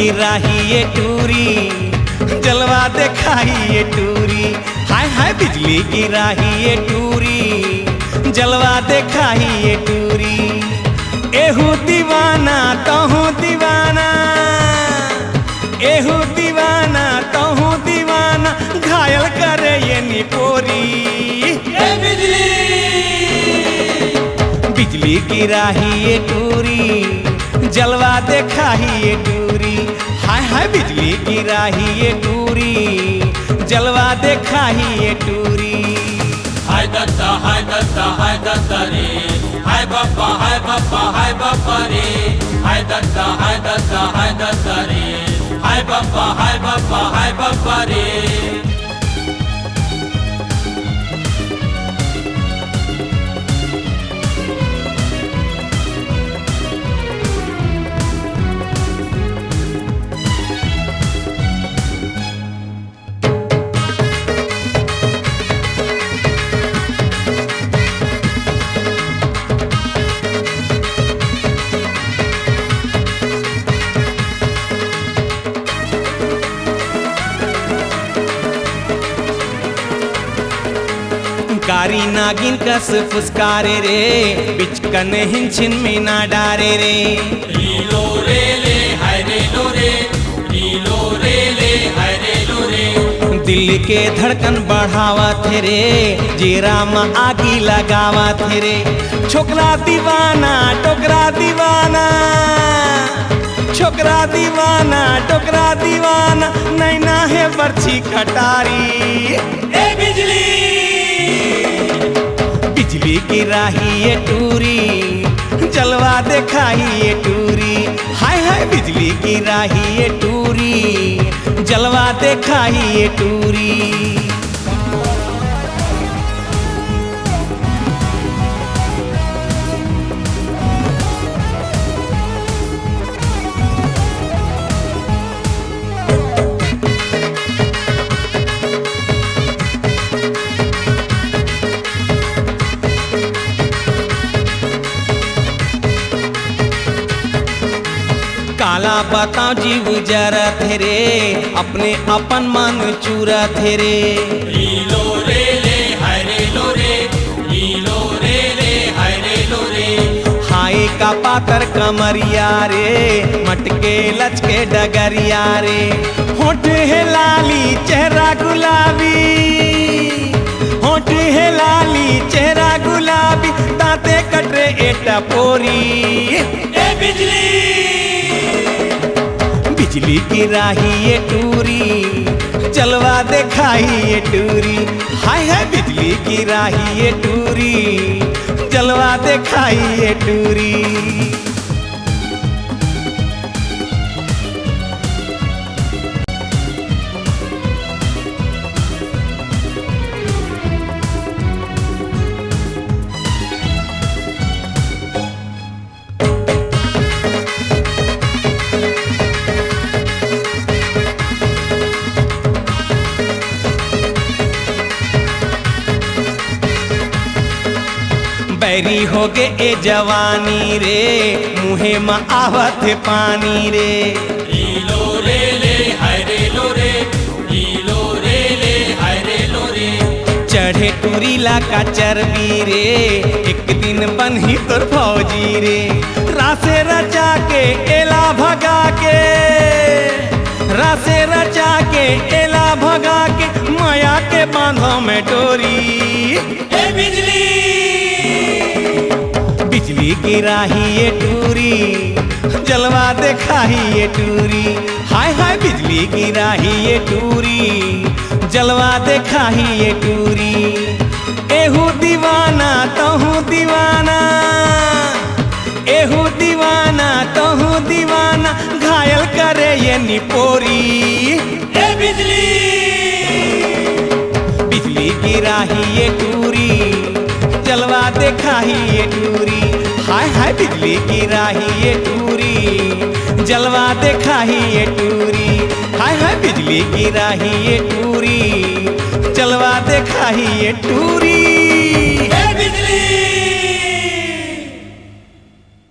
की राही ये टूरी, जलवा दिखाई ये टूरी। हाय हाय बिजली की राही ये टूरी, जलवा दिखाई ये टूरी। एहू दीवाना तहू दीवाना, एहू दीवाना तहू दीवाना, घायल करे ये निपोरी। बिजली की राही ये टूरी, जलवा दिखाई ये टूरी। हाय हाय बिजली की राही ये टूरी, जलवा दिखाई ये टूरी। हाय दत्ता हाय दत्ता हाय दत्ता रे, हाय बाप्पा हाय बाप्पा हाय बाप्पा रे। हाय दत्ता हाय दत्ता हाय दत्ता रे, हाय बाप्पा हाय बाप्पा हाय बाप्पा रे। कारी नागिन कस फुसकारे रे, बिचकन हिंचिन में ना डारे रे। लीलो रे ले हाय रे लो रे, लीलो रे ले हाय रे लो रे। दिल के धड़कन बढ़ावा थे रे, जीरा में आगी लगावा थे रे। छोकरा दीवाना टोकरा दीवाना, छोकरा दीवाना टोकरा दीवाना, नैना है बर्छी कटारी। ए बिजली बिजली की राही ये टूरी, जलवा दिखाई ये टूरी। हाय हाय बिजली की राही ये टूरी, जलवा दिखाई ये टूरी। काला बताओ जीव जरा थे रे, अपने अपन मन चूरा थे रे। लीलो रे ले हाय रे लो रे, लीलो रे ले हाय रे लो रे। हाय का पातर कमरिया रे, मटके लचके डगरिया रे। होठ है लाली चेहरा गुलाबी, होठ है लाली चेहरा गुलाबी, दांते कटरे एटा पोरी। ए बिजली बिजली की राही ये टूरी, जलवा दिखाई ये टूरी। हाय हाय बिजली की राही ये टूरी, जलवा दिखाई ये टूरी। बैरी हो गे ए जवानी रे, मुहे में आवत पानी रे। लीलो रे ले हाय रे लो रे, लीलो रे ले हाय रे लो रे। चढ़े टूरी ला का चर्बी रे, एक दिन बन्ही तोर फौजी रे। रासे रचा के एला भगा के, रासे रचा के एला भगा के, माया के बांधों में डोरी। ए बिजली बिजली की राही ये टूरी, जलवा दिखाई ये टूरी। हाय हाय बिजली की राही ये टूरी, जलवा दिखाई ये टूरी। एहू दीवाना तहू दीवाना, एहू दीवाना तहू दीवाना, घायल करे ये निपोरी। ए बिजली बिजली की राही ये टूरी, जलवा दिखाई ये टूरी। हाय हाय बिजली की राही ये टूरी, जलवा दिखाई ये टूरी। हाय हाय बिजली की राही ये टूरी, जलवा दिखाई ये टूरी। ए बिजली